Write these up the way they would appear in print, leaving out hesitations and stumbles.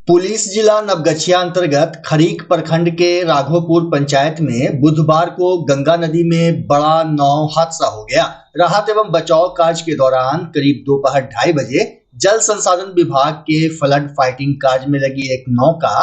Police जिला नवगछिया अंतर्गत खरीक प्रखंड के राघोपुर पंचायत में बुधवार को गंगा नदी में बड़ा नाव हादसा हो गया। राहत एवं बचाव कार्य के दौरान करीब दोपहर 2:30 बजे जल संसाधन विभाग के फ्लड फाइटिंग कार्य में लगी एक नौका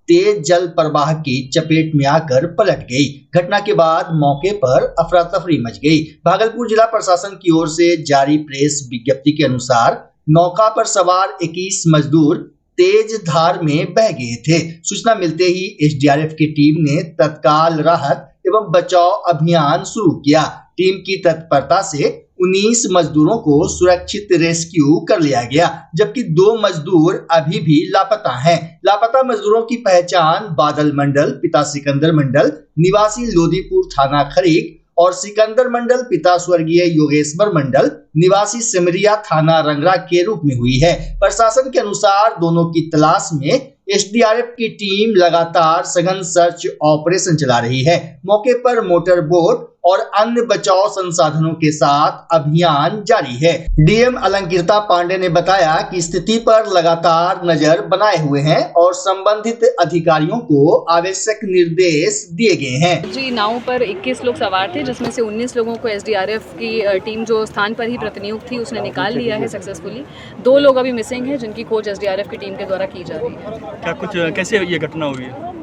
तेज जल प्रवाह की चपेट में आकर पलट गई। घटना के बाद मौके पर अफरा तफरी मच गई। भागलपुर जिला प्रशासन की ओर से जारी प्रेस विज्ञप्ति के अनुसार नौका पर सवार 21 मजदूर तेज धार में बह गए थे। सूचना मिलते ही एसडीआरएफ की टीम ने तत्काल राहत एवं बचाव अभियान शुरू किया। टीम की तत्परता से 19 मजदूरों को सुरक्षित रेस्क्यू कर लिया गया, जबकि 2 मजदूर अभी भी लापता हैं। लापता मजदूरों की पहचान बादल मंडल पिता सिकंदर मंडल निवासी लोदीपुर थाना खरीक और सिकंदर मंडल पिता स्वर्गीय योगेश्वर मंडल निवासी सिमरिया थाना रंगरा के रूप में हुई है। प्रशासन के अनुसार दोनों की तलाश में एसडीआरएफ की टीम लगातार सघन सर्च ऑपरेशन चला रही है। मौके पर मोटर बोट और अन्य बचाव संसाधनों के साथ अभियान जारी है। डीएम अलंकृता पांडे ने बताया कि स्थिति पर लगातार नजर बनाए हुए हैं और संबंधित अधिकारियों को आवश्यक निर्देश दिए गए हैं। जी, नाव पर 21 लोग सवार थे, जिसमें से 19 लोगों को एसडीआरएफ की टीम जो स्थान पर ही प्रतिनियुक्त थी उसने निकाल लिया है सक्सेसफुली। 2 लोग अभी मिसिंग हैं, जिनकी खोज एसडीआरएफ की टीम के द्वारा की जा रही है। क्या कुछ कैसे ये घटना हुई है?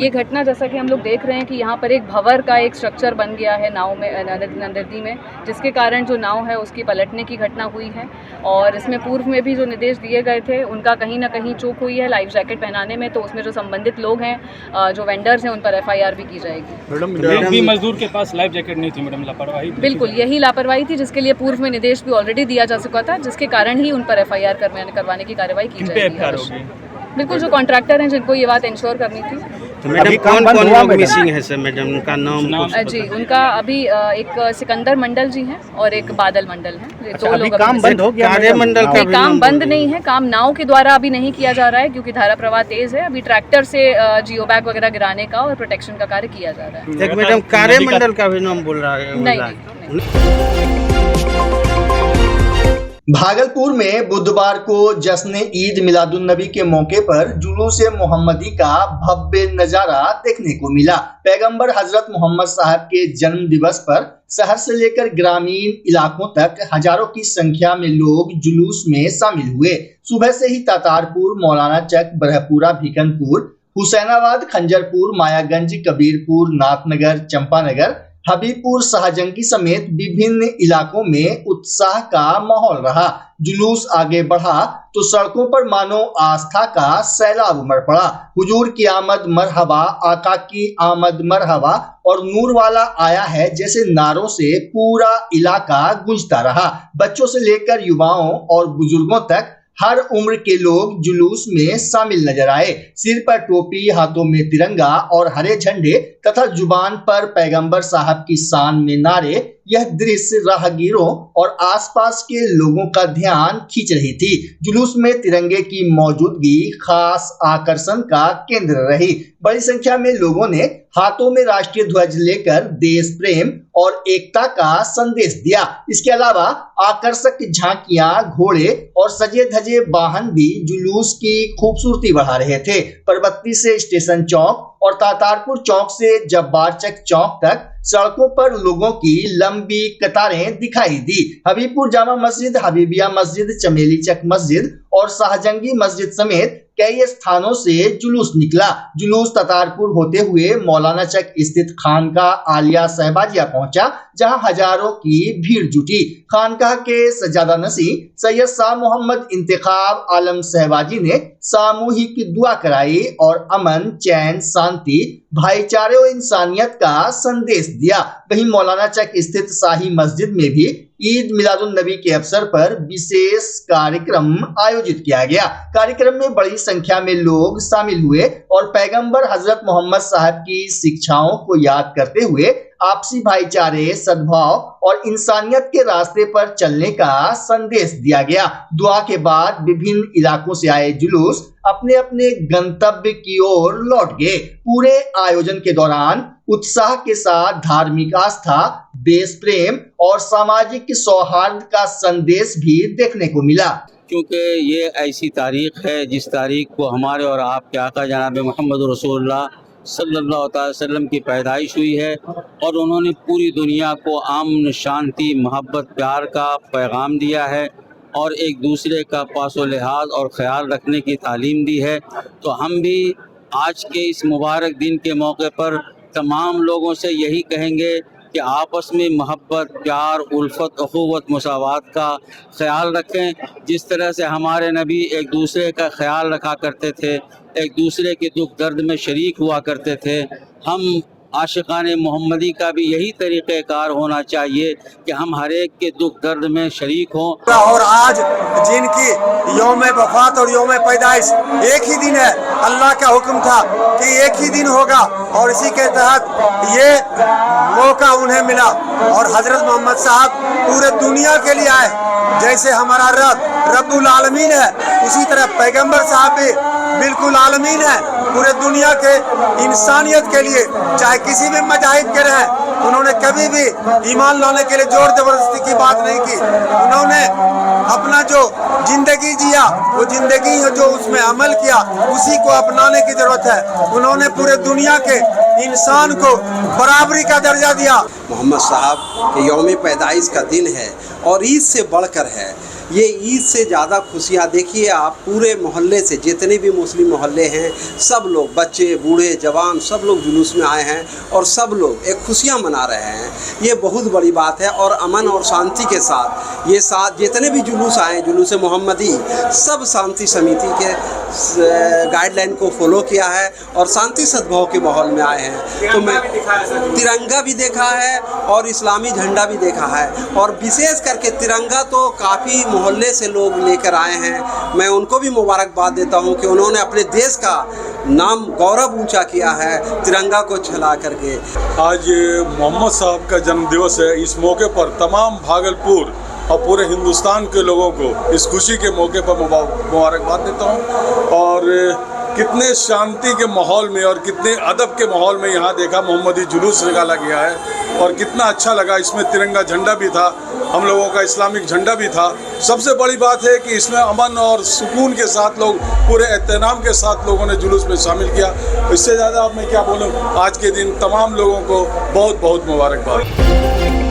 ये घटना जैसा कि हम लोग देख रहे हैं कि यहाँ पर एक भंवर का एक स्ट्रक्चर बन गया है नाव में, नदी में, जिसके कारण जो नाव है उसकी पलटने की घटना हुई है। और इसमें पूर्व में भी जो निर्देश दिए गए थे उनका कहीं ना कहीं चूक हुई है लाइफ जैकेट पहनाने में, तो उसमें जो संबंधित लोग हैं, जो वेंडर्स हैं, उन पर एफआईआर भी की जाएगी। मैडम भी मजदूर के पास लाइफ जैकेट नहीं थी मैडम, लापरवाही? बिल्कुल, यही लापरवाही थी, जिसके लिए पूर्व में निर्देश भी ऑलरेडी दिया जा चुका था, जिसके कारण ही उन पर एफआईआर करवाने की कार्रवाई की जाएगी। बिल्कुल, जो कॉन्ट्रैक्टर हैं जिनको ये बात इंश्योर करनी थी। तो मैडम कौन लोग मिसिंग है सर? मैडम उनका नाम जी, उनका अभी एक सिकंदर मंडल जी हैं और एक बादल मंडल हैं। अच्छा, 2 लोग काम बंद हो गया? कार्यमंडल का काम बंद नहीं है, काम नाव के द्वारा अभी नहीं किया जा रहा है क्योंकि धारा प्रवाह तेज है। अभी ट्रैक्टर से जियो बैग वगैरह गिराने का और प्रोटेक्शन का कार्य किया जा रहा है। एक मैडम कार्यमंडल का भी नाम बोल रहा है? नहीं। भागलपुर में बुधवार को जश्न ईद मिलादुन्नबी के मौके पर जुलूस-ए मोहम्मदी का भव्य नजारा देखने को मिला। पैगंबर हजरत मोहम्मद साहब के जन्म दिवस पर शहर से लेकर ग्रामीण इलाकों तक हजारों की संख्या में लोग जुलूस में शामिल हुए। सुबह से ही तातारपुर, मौलाना चक, ब्रह्मपुरा, भिकनपुर, हुसैनाबाद, खंजरपुर, मायागंज, कबीरपुर, नाथनगर, चंपानगर, हबीबपुर, शाहजंगी समेत विभिन्न इलाकों में उत्साह का माहौल रहा। जुलूस आगे बढ़ा तो सड़कों पर मानो आस्था का सैलाब उमड़ पड़ा। हुजूर की आमद मरहबा, आका की आमद मरहबा और नूर वाला आया है जैसे नारों से पूरा इलाका गूंजता रहा। बच्चों से लेकर युवाओं और बुजुर्गों तक हर उम्र के लोग जुलूस में शामिल नजर आए। सिर पर टोपी, हाथों में तिरंगा और हरे झंडे तथा जुबान पर पैगंबर साहब की शान में नारे। यह दृश्य राहगीरों और आसपास के लोगों का ध्यान खींच रही थी। जुलूस में तिरंगे की मौजूदगी खास आकर्षण का केंद्र रही। बड़ी संख्या में लोगों ने हाथों में राष्ट्रीय ध्वज लेकर देश प्रेम और एकता का संदेश दिया। इसके अलावा आकर्षक झांकियां, घोड़े और सजे धजे वाहन भी जुलूस की खूबसूरती बढ़ा रहे थे। परबत्ती से स्टेशन चौक और तातारपुर चौक से जब्बारचक चौक तक सड़कों पर लोगों की लंबी कतारें दिखाई दी। हबीबपुर जामा मस्जिद, हबीबिया मस्जिद, चमेली चक मस्जिद और शाहजंगी मस्जिद समेत कई स्थानों से जुलूस निकला। जुलूस तातारपुर होते हुए मौलाना चक स्थित खानकाह आलिया सहबाजिया पहुंचा, जहां हजारों की भीड़ जुटी। खानकाह के सज्जादा नसी सैयद शाह मोहम्मद इंतखाब आलम सहबाजी ने सामूहिक दुआ कराई और अमन, चैन, शांति, भाईचारे और इंसानियत का संदेश दिया। वहीं मौलाना चक स्थित शाही मस्जिद में भी ईद मिलादुन्नबी के अवसर पर विशेष कार्यक्रम आयोजित किया गया। कार्यक्रम में बड़ी संख्या में लोग शामिल हुए और पैगंबर हजरत मोहम्मद साहब की शिक्षाओं को याद करते हुए आपसी भाईचारे, सद्भाव और इंसानियत के रास्ते पर चलने का संदेश दिया गया। दुआ के बाद विभिन्न इलाकों से आए जुलूस अपने अपने गंतव्य की ओर लौट गए। पूरे आयोजन के दौरान उत्साह के साथ धार्मिक आस्था, देश प्रेम और सामाजिक सौहार्द का संदेश भी देखने को मिला। क्योंकि ये ऐसी तारीख़ है जिस तारीख़ को हमारे और आपके आका जनाब मोहम्मद रसूलुल्लाह सल्लल्लाहु अलैहि वसल्लम की पैदाइश हुई है और उन्होंने पूरी दुनिया को अमन, शांति, मोहब्बत, प्यार का पैगाम दिया है और एक दूसरे का पासो लिहाज और ख़याल रखने की तालीम दी है। तो हम भी आज के इस मुबारक दिन के मौके पर तमाम लोगों से यही कहेंगे कि आपस में मोहब्बत, प्यार, उल्फत, अखुवत, मुसावात का ख़याल रखें। जिस तरह से हमारे नबी एक दूसरे का ख़याल रखा करते थे, एक दूसरे के दुख दर्द में शरीक हुआ करते थे, हम आशिकाने मोहम्मदी का भी यही तरीक़ेकार होना चाहिए कि हम हर एक के दुख दर्द में शरीक हों। और आज जिनकी यौम वफ़ात और यौम पैदाइश एक ही दिन है, अल्लाह का हुक्म था कि एक ही दिन होगा और इसी के तहत ये मौका उन्हें मिला और हज़रत मोहम्मद साहब पूरे दुनिया के लिए आए। जैसे हमारा रब्बुल आलमीन है, उसी तरह पैगंबर साहब भी बिल्कुल आलमीन है, पूरे दुनिया के इंसानियत के लिए, चाहे किसी भी मज़ाहिब के रहें, उन्होंने कभी भी ईमान लाने के लिए जोर जबरदस्ती की बात नहीं की। उन्होंने अपना जो जिंदगी जिया, वो जिंदगी जो उसमें अमल किया, उसी को अपनाने की जरूरत है। उन्होंने पूरे दुनिया के इंसान को बराबरी का दर्जा दिया। मोहम्मद साहब के यौम पैदाइश का दिन है और ईद से बढ़कर है। ये ईद से ज़्यादा खुशियाँ देखिए आप, पूरे मोहल्ले से जितने भी मुस्लिम मोहल्ले हैं सब लोग, बच्चे, बूढ़े, जवान, सब लोग जुलूस में आए हैं और सब लोग एक खुशियाँ मना रहे हैं। ये बहुत बड़ी बात है और अमन और शांति के साथ ये साथ जितने भी जुलूस आए, जुलूस मोहम्मदी, सब शांति समिति के गाइडलाइन को फॉलो किया है और शांति सद्भाव के माहौल में आए हैं। तो मैं तिरंगा भी देखा है और इस्लामी झंडा भी देखा है और विशेष करके तिरंगा तो काफ़ी मोहल्ले से लोग लेकर आए हैं। मैं उनको भी मुबारकबाद देता हूं कि उन्होंने अपने देश का नाम गौरव ऊंचा किया है तिरंगा को छला करके। आज मोहम्मद साहब का जन्म दिवस है। इस मौके पर तमाम भागलपुर और पूरे हिंदुस्तान के लोगों को इस खुशी के मौके पर मुबारकबाद देता हूं। और कितने शांति के माहौल में और कितने अदब के माहौल में यहाँ देखा मोहम्मदी जुलूस निकाला गया है और कितना अच्छा लगा। इसमें तिरंगा झंडा भी था, हम लोगों का इस्लामिक झंडा भी था। सबसे बड़ी बात है कि इसमें अमन और सुकून के साथ लोग पूरे एहतराम के साथ लोगों ने जुलूस में शामिल किया। इससे ज़्यादा अब मैं क्या बोलूँ, आज के दिन तमाम लोगों को बहुत बहुत मुबारकबाद।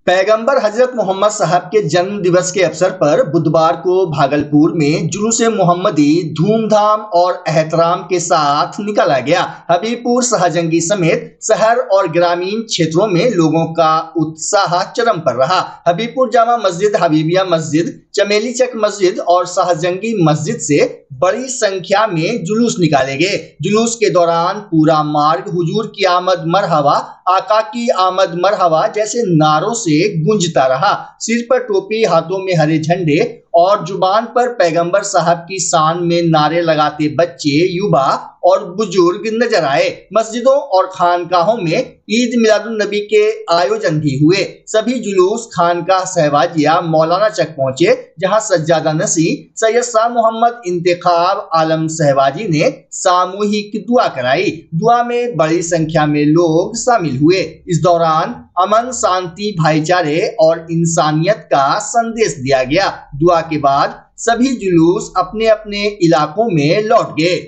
पैगंबर हजरत मोहम्मद साहब के जन्म दिवस के अवसर पर बुधवार को भागलपुर में जुलूस मोहम्मदी धूमधाम और एहतराम के साथ निकाला गया। हबीबपुर, शाहजंगी समेत शहर और ग्रामीण क्षेत्रों में लोगों का उत्साह चरम पर रहा। हबीबपुर जामा मस्जिद, हबीबिया मस्जिद, चमेली चक मस्जिद और शाहजंगी मस्जिद से बड़ी संख्या में जुलूस निकाले गए। जुलूस के दौरान पूरा मार्ग हुजूर की आमद मरहबा, आका की आमद मरहबा जैसे नारों से गूंजता रहा। सिर पर टोपी, हाथों में हरे झंडे और जुबान पर पैगंबर साहब की शान में नारे लगाते बच्चे, युवा और बुजुर्ग नजर आए। मस्जिदों और खानकाहों में ईद मिलादुन नबी के आयोजन भी हुए। सभी जुलूस खानकाह सहवाजिया मौलाना चक पहुंचे, जहां सज्जादा नसी सैयद शाह मोहम्मद इंतखाब आलम सहवाजी ने सामूहिक दुआ कराई। दुआ में बड़ी संख्या में लोग शामिल हुए। इस दौरान अमन, शांति, भाईचारे और इंसानियत का संदेश दिया गया। दुआ के बाद सभी जुलूस अपने अपने इलाकों में लौट गए।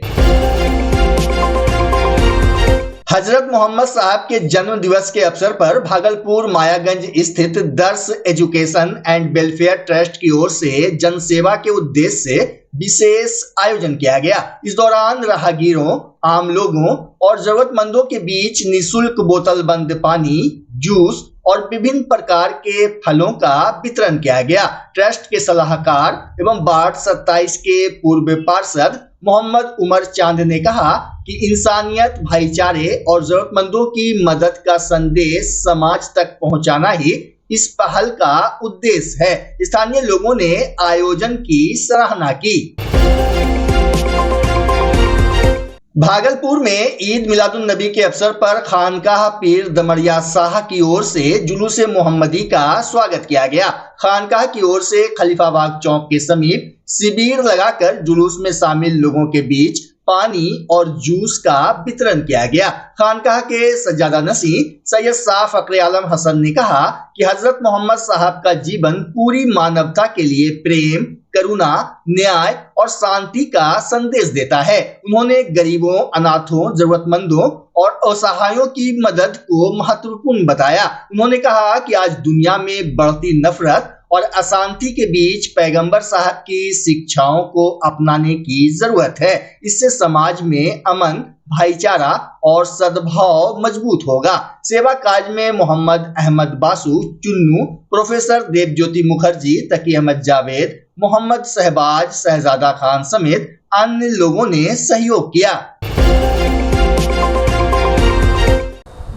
हजरत मोहम्मद साहब के जन्म दिवस के अवसर पर भागलपुर मायागंज स्थित दर्श एजुकेशन एंड वेलफेयर ट्रस्ट की ओर से जनसेवा के उद्देश्य से विशेष आयोजन किया गया। इस दौरान राहगीरों, आम लोगों और जरूरतमंदों के बीच निःशुल्क बोतल बंद पानी, जूस और विभिन्न प्रकार के फलों का वितरण किया गया। ट्रस्ट के सलाहकार एवं वार्ड 27 के पूर्व पार्षद मोहम्मद उमर चांद ने कहा कि इंसानियत, भाईचारे और जरूरतमंदों की मदद का संदेश समाज तक पहुंचाना ही इस पहल का उद्देश्य है। स्थानीय लोगों ने आयोजन की सराहना की। भागलपुर में ईद मिलादुन नबी के अवसर पर खानकाह पीर दमरिया शाह की ओर से जुलूस मोहम्मदी का स्वागत किया गया। खानकाह की ओर से खलीफाबाग चौक के समीप शिविर लगाकर जुलूस में शामिल लोगों के बीच पानी और जूस का वितरण किया गया। खानकाह के सज्जादा नसीं सैयद शाह फखरे आलम हसन ने कहा कि हजरत मोहम्मद साहब का जीवन पूरी मानवता के लिए प्रेम, करुणा, न्याय और शांति का संदेश देता है। उन्होंने गरीबों, अनाथों, जरूरतमंदों और असहायों की मदद को महत्वपूर्ण बताया। उन्होंने कहा कि आज दुनिया में बढ़ती नफरत और अशांति के बीच पैगंबर साहब की शिक्षाओं को अपनाने की जरूरत है। इससे समाज में अमन, भाईचारा और सद्भाव मजबूत होगा। सेवा काज में मोहम्मद अहमद बासु चुन्नू, प्रोफेसर देवज्योति मुखर्जी, तकी अहमद जावेद, मोहम्मद शहबाज, शहजादा खान समेत अन्य लोगों ने सहयोग किया।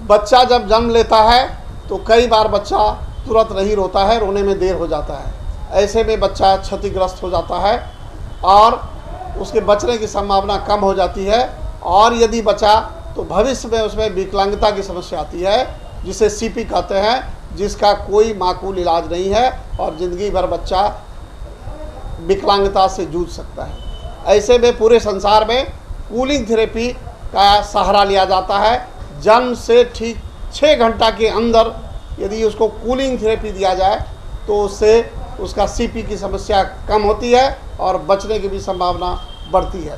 बच्चा जब जन्म लेता है तो कई बार बच्चा तुरंत नहीं रोता है, रोने में देर हो जाता है। ऐसे में बच्चा क्षतिग्रस्त हो जाता है और उसके बचने की संभावना कम हो जाती है। और यदि बचा तो भविष्य में उसमें विकलांगता की समस्या आती है, जिसे सीपी कहते हैं, जिसका कोई माकूल इलाज नहीं है और ज़िंदगी भर बच्चा विकलांगता से जूझ सकता है। ऐसे में पूरे संसार में कूलिंग थेरेपी का सहारा लिया जाता है। जन्म से ठीक 6 घंटा के अंदर यदि उसको कूलिंग थेरेपी दिया जाए तो उससे उसका सीपी की समस्या कम होती है और बचने की भी संभावना बढ़ती है।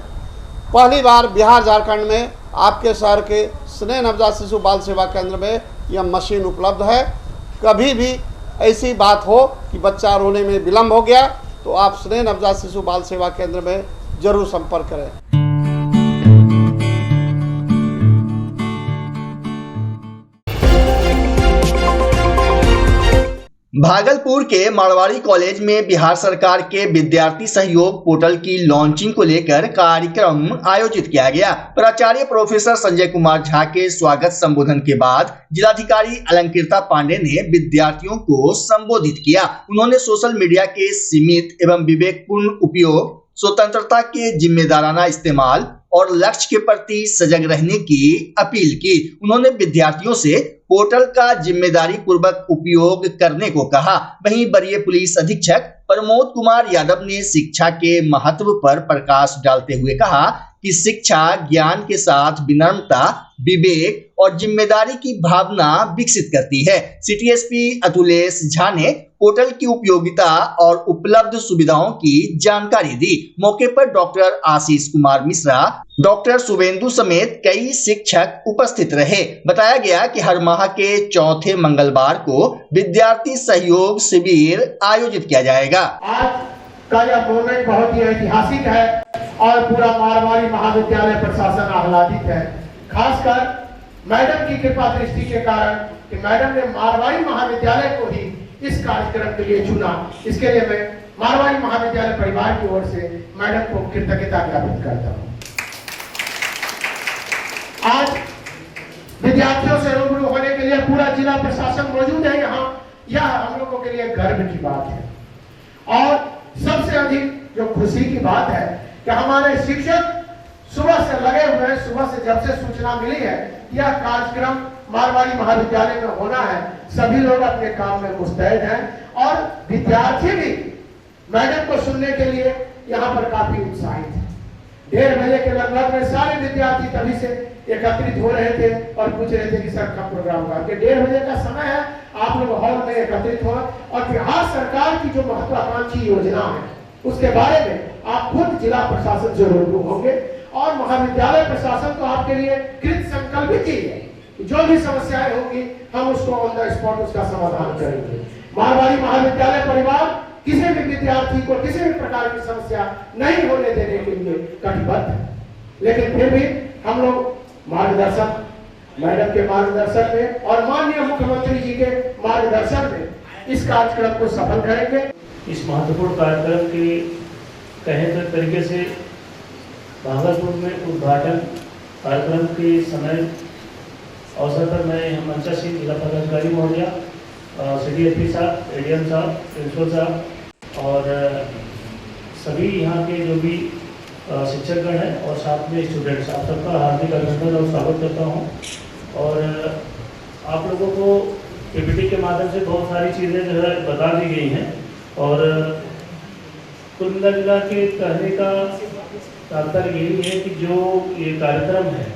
पहली बार बिहार झारखंड में आपके शहर के स्नेह नवजात शिशु बाल सेवा केंद्र में यह मशीन उपलब्ध है। कभी भी ऐसी बात हो कि बच्चा रोने में विलम्ब हो गया तो आप स्नेह नवजात शिशु बाल सेवा केंद्र में जरूर संपर्क करें। भागलपुर के मारवाड़ी कॉलेज में बिहार सरकार के विद्यार्थी सहयोग पोर्टल की लॉन्चिंग को लेकर कार्यक्रम आयोजित किया गया। प्राचार्य प्रोफेसर संजय कुमार झा के स्वागत संबोधन के बाद जिलाधिकारी अलंकृता पांडे ने विद्यार्थियों को संबोधित किया। उन्होंने सोशल मीडिया के सीमित एवं विवेकपूर्ण उपयोग, स्वतंत्रता के जिम्मेदाराना इस्तेमाल और लक्ष्य के प्रति सजग रहने की अपील की। उन्होंने विद्यार्थियों से पोर्टल का जिम्मेदारी पूर्वक उपयोग करने को कहा। वहीं वरीय पुलिस अधीक्षक प्रमोद कुमार यादव ने शिक्षा के महत्व पर प्रकाश डालते हुए कहा कि शिक्षा ज्ञान के साथ विनम्रता, विवेक और जिम्मेदारी की भावना विकसित करती है। सिटी एसपी अतुलेश झा ने पोर्टल की उपयोगिता और उपलब्ध सुविधाओं की जानकारी दी। मौके पर डॉक्टर आशीष कुमार मिश्रा, डॉक्टर शुभेंदु समेत कई शिक्षक उपस्थित रहे। बताया गया कि हर माह के चौथे मंगलवार को विद्यार्थी सहयोग शिविर आयोजित किया जाएगा। आज का यह मोमेंट बहुत ही ऐतिहासिक है और पूरा मारवाड़ी महाविद्यालय प्रशासन आह्लादित है, खासकर मैडम की कृपा दृष्टि के कारण कि मैडम ने मारवाड़ी महाविद्यालय को ही इस कार्यक्रम के लिए चुना। इसके लिए मैं मारवाड़ी महाविद्यालय परिवार की ओर से मैडम को कृतज्ञता ज्ञापित करता हूँ। आज विद्यार्थियों से रूबरू होने के लिए पूरा जिला प्रशासन मौजूद है यहाँ। यह हम लोगों के लिए गर्व की बात है और सबसे अधिक जो खुशी की बात है कि हमारे शिक्षक सुबह से लगे हुए हैं। सुबह से जब से सूचना मिली है यह कार्यक्रम मारवाड़ी महाविद्यालय में होना है, सभी लोग अपने काम में मुस्तैद हैं और विद्यार्थी भी मैडम को सुनने के लिए यहाँ पर काफी उत्साहित है। 1:30 बजे के लगभग में सारे विद्यार्थी तभी से एकत्रित हो रहे थे और पूछ रहे थे कि सर कब प्रोग्राम होगा। 1:30 बजे का समय है, आप लोग हॉल में एकत्रित हो और बिहार सरकार की जो महत्वाकांक्षी योजना है उसके बारे में आप खुद जिला प्रशासन से रूबरू होंगे और महाविद्यालय प्रशासन तो आपके लिए कृत संकल्पित ही है। जो भी समस्याएं होंगी हम उसको ऑन द स्पॉट उसका समाधान करेंगे। मारवाड़ी महाविद्यालय परिवार किसी भी विद्यार्थी को किसी भी प्रकार की समस्या नहीं होने देने के लिए कटिबद्ध है, लेकिन फिर भी हम लोग मार्गदर्शन, मैडम के मार्गदर्शन में और माननीय मुख्यमंत्री जी के मार्गदर्शन में इस कार्यक्रम को सफल करेंगे। इस महत्वपूर्ण कार्यक्रम के कहे तरीके से भागलपुर में उद्घाटन कार्यक्रम के समय अवसर पर मैं मंचा सिंह, जिला पदाधिकारी महोदया, सिटी एसपी साहब, एडीएम साहब, प्रिंसिपल साहब और सभी यहाँ के जो भी शिक्षकगण हैं और साथ में स्टूडेंट्स, आप सबका हार्दिक अभिनंदन और स्वागत करता हूँ। और आप लोगों को पीपीटी के माध्यम से बहुत सारी चीज़ें जो है बता दी गई हैं और कुल मिला के कहने का तात्पर्य यही है कि जो ये कार्यक्रम है,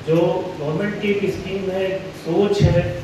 जो गवर्नमेंट की एक स्कीम है, सोच है,